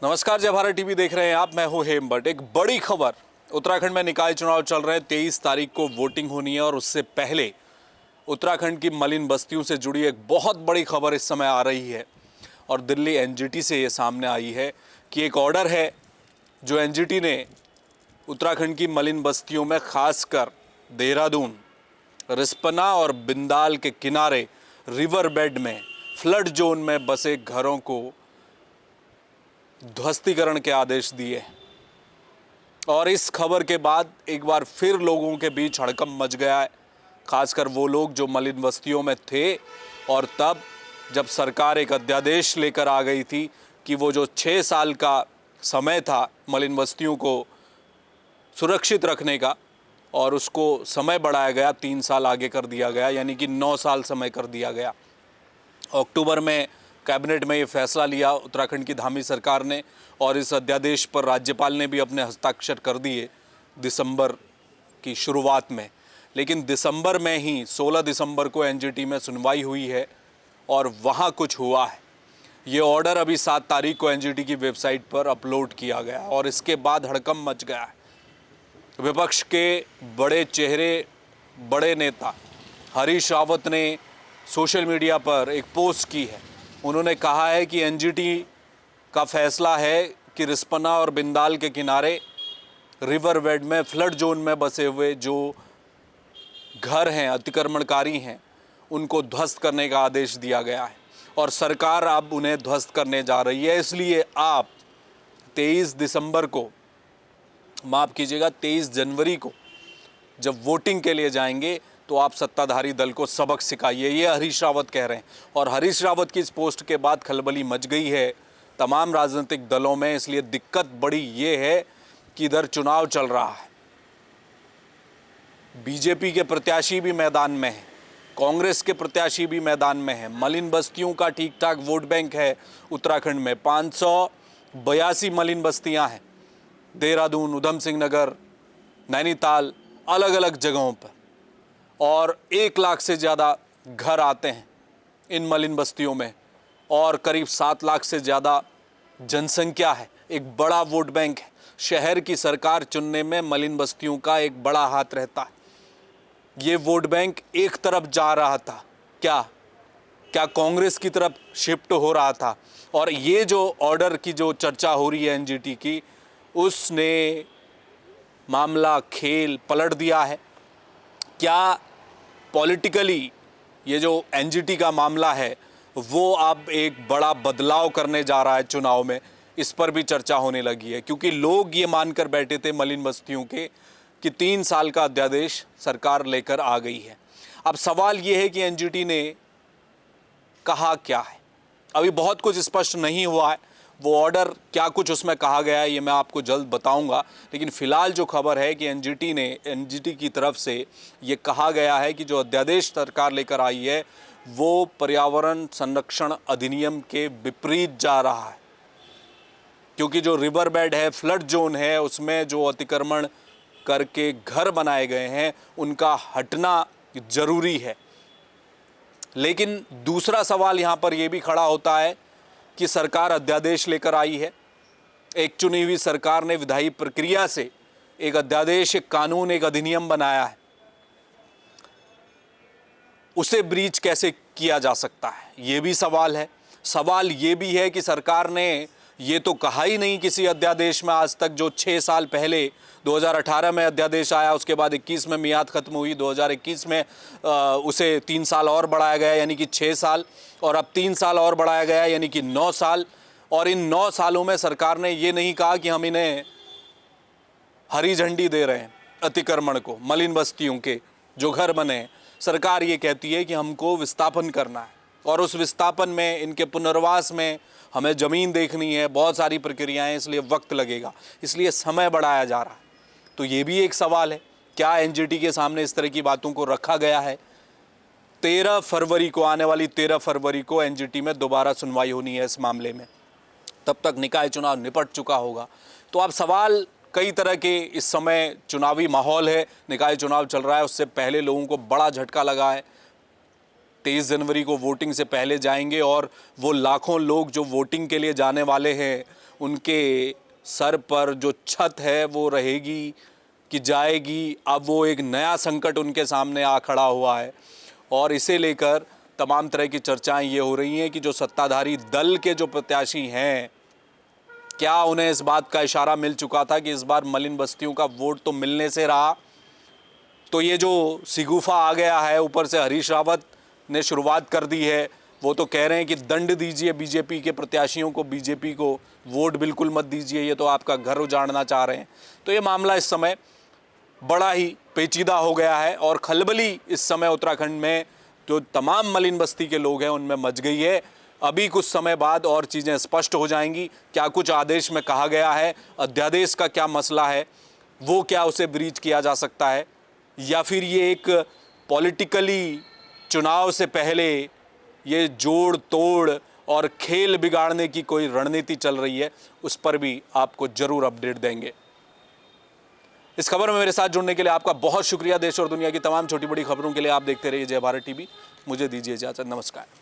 नमस्कार, जय भारत टीवी देख रहे हैं आप। मैं हूं हेमबट। एक बड़ी खबर, उत्तराखंड में निकाय चुनाव चल रहे हैं। 23 तारीख को वोटिंग होनी है और उससे पहले उत्तराखंड की मलिन बस्तियों से जुड़ी एक बहुत बड़ी खबर इस समय आ रही है और दिल्ली एनजीटी से ये सामने आई है कि एक ऑर्डर है जो एनजीटी ने उत्तराखंड की मलिन बस्तियों में, खासकर देहरादून, रिस्पना और बिंदाल के किनारे रिवर बेड में, फ्लड जोन में बसे घरों को ध्वस्तीकरण के आदेश दिए। और इस खबर के बाद एक बार फिर लोगों के बीच हड़कंप मच गया है, खासकर वो लोग जो मलिन बस्तियों में थे। और तब जब सरकार एक अध्यादेश लेकर आ गई थी कि वो जो 6 साल का समय था मलिन बस्तियों को सुरक्षित रखने का, और उसको समय बढ़ाया गया, 3 साल आगे कर दिया गया, यानी कि 9 साल समय कर दिया गया। अक्टूबर में कैबिनेट में ये फैसला लिया उत्तराखंड की धामी सरकार ने, और इस अध्यादेश पर राज्यपाल ने भी अपने हस्ताक्षर कर दिए दिसंबर की शुरुआत में। लेकिन दिसंबर में ही 16 दिसंबर को एनजीटी में सुनवाई हुई है और वहाँ कुछ हुआ है। ये ऑर्डर अभी 7 तारीख को एनजीटी की वेबसाइट पर अपलोड किया गया और इसके बाद हड़कंप मच गया है। विपक्ष के बड़े चेहरे, बड़े नेता हरीश रावत ने सोशल मीडिया पर एक पोस्ट की है। उन्होंने कहा है कि एनजीटी का फैसला है कि रिस्पना और बिंदाल के किनारे रिवर बेड में, फ्लड जोन में बसे हुए जो घर हैं, अतिक्रमणकारी हैं, उनको ध्वस्त करने का आदेश दिया गया है और सरकार अब उन्हें ध्वस्त करने जा रही है। इसलिए आप 23 दिसंबर को, माफ़ कीजिएगा 23 जनवरी को जब वोटिंग के लिए जाएंगे तो आप सत्ताधारी दल को सबक सिखाइए, ये हरीश रावत कह रहे हैं। और हरीश रावत की इस पोस्ट के बाद खलबली मच गई है तमाम राजनीतिक दलों में। इसलिए दिक्कत बड़ी ये है कि इधर चुनाव चल रहा है, बीजेपी के प्रत्याशी भी मैदान में हैं, कांग्रेस के प्रत्याशी भी मैदान में हैं। मलिन बस्तियों का ठीक ठाक वोट बैंक है उत्तराखंड में। 582 मलिन बस्तियां हैं देहरादून, उधम सिंह नगर, नैनीताल, अलग अलग जगहों पर, और 1 लाख से ज़्यादा घर आते हैं इन मलिन बस्तियों में और करीब 7 लाख से ज़्यादा जनसंख्या है। एक बड़ा वोट बैंक है। शहर की सरकार चुनने में मलिन बस्तियों का एक बड़ा हाथ रहता है। ये वोट बैंक एक तरफ जा रहा था, क्या कांग्रेस की तरफ शिफ्ट हो रहा था। और ये जो ऑर्डर की जो चर्चा हो रही है एनजीटी की, उसने मामला, खेल पलट दिया है। क्या पॉलिटिकली ये जो एनजीटी का मामला है वो अब एक बड़ा बदलाव करने जा रहा है चुनाव में, इस पर भी चर्चा होने लगी है। क्योंकि लोग ये मानकर बैठे थे मलिन बस्तियों के कि 3 साल का अध्यादेश सरकार लेकर आ गई है। अब सवाल ये है कि एनजीटी ने कहा क्या है। अभी बहुत कुछ स्पष्ट नहीं हुआ है। वो ऑर्डर क्या कुछ उसमें कहा गया है ये मैं आपको जल्द बताऊंगा। लेकिन फ़िलहाल जो खबर है कि एनजीटी की तरफ से ये कहा गया है कि जो अध्यादेश सरकार लेकर आई है वो पर्यावरण संरक्षण अधिनियम के विपरीत जा रहा है। क्योंकि जो रिवर बेड है, फ्लड जोन है, उसमें जो अतिक्रमण करके घर बनाए गए हैं उनका हटना ज़रूरी है। लेकिन दूसरा सवाल यहाँ पर यह भी खड़ा होता है कि सरकार अध्यादेश लेकर आई है। एक चुनी हुई सरकार ने विधायी प्रक्रिया से एक अध्यादेश, एक कानून, एक अधिनियम बनाया है। उसे ब्रीच कैसे किया जा सकता है, ये भी सवाल है। सवाल ये भी है कि सरकार ने ये तो कहा ही नहीं किसी अध्यादेश में आज तक, जो 6 साल पहले 2018 में अध्यादेश आया, उसके बाद 21 में मियाद ख़त्म हुई, 2021 में उसे 3 साल और बढ़ाया गया यानी कि 6 साल, और अब 3 साल और बढ़ाया गया यानी कि 9 साल। और इन 9 सालों में सरकार ने ये नहीं कहा कि हम इन्हें हरी झंडी दे रहे हैं अतिक्रमण को, मलिन बस्तियों के जो घर बने हैं। सरकार ये कहती है कि हमको विस्थापन करना है और उस विस्थापन में, इनके पुनर्वास में हमें ज़मीन देखनी है, बहुत सारी प्रक्रियाएं, इसलिए वक्त लगेगा, इसलिए समय बढ़ाया जा रहा है। तो ये भी एक सवाल है, क्या एनजीटी के सामने इस तरह की बातों को रखा गया है। 13 फरवरी को, आने वाली 13 फरवरी को एनजीटी में दोबारा सुनवाई होनी है इस मामले में। तब तक निकाय चुनाव निपट चुका होगा। तो अब सवाल कई तरह के, इस समय चुनावी माहौल है, निकाय चुनाव चल रहा है, उससे पहले लोगों को बड़ा झटका लगा है। 23 जनवरी को वोटिंग से पहले जाएंगे और वो लाखों लोग जो वोटिंग के लिए जाने वाले हैं उनके सर पर जो छत है वो रहेगी कि जाएगी, अब वो एक नया संकट उनके सामने आ खड़ा हुआ है। और इसे लेकर तमाम तरह की चर्चाएं ये हो रही हैं कि जो सत्ताधारी दल के जो प्रत्याशी हैं, क्या उन्हें इस बात का इशारा मिल चुका था कि इस बार मलिन बस्तियों का वोट तो मिलने से रहा, तो ये जो सिगुफा आ गया है, ऊपर से हरीश रावत ने शुरुआत कर दी है, वो तो कह रहे हैं कि दंड दीजिए बीजेपी के प्रत्याशियों को, बीजेपी को वोट बिल्कुल मत दीजिए, ये तो आपका घर उजाड़ना चाह रहे हैं। तो ये मामला इस समय बड़ा ही पेचीदा हो गया है और खलबली इस समय उत्तराखंड में जो तमाम मलिन बस्ती के लोग हैं उनमें मच गई है। अभी कुछ समय बाद और चीज़ें स्पष्ट हो जाएंगी, क्या कुछ आदेश में कहा गया है, अध्यादेश का क्या मसला है, वो क्या उसे ब्रीच किया जा सकता है, या फिर ये एक पॉलिटिकली चुनाव से पहले ये जोड़ तोड़ और खेल बिगाड़ने की कोई रणनीति चल रही है, उस पर भी आपको जरूर अपडेट देंगे। इस खबर में मेरे साथ जुड़ने के लिए आपका बहुत शुक्रिया। देश और दुनिया की तमाम छोटी बड़ी खबरों के लिए आप देखते रहिए जय भारत टीवी। मुझे दीजिए इजाजत, नमस्कार।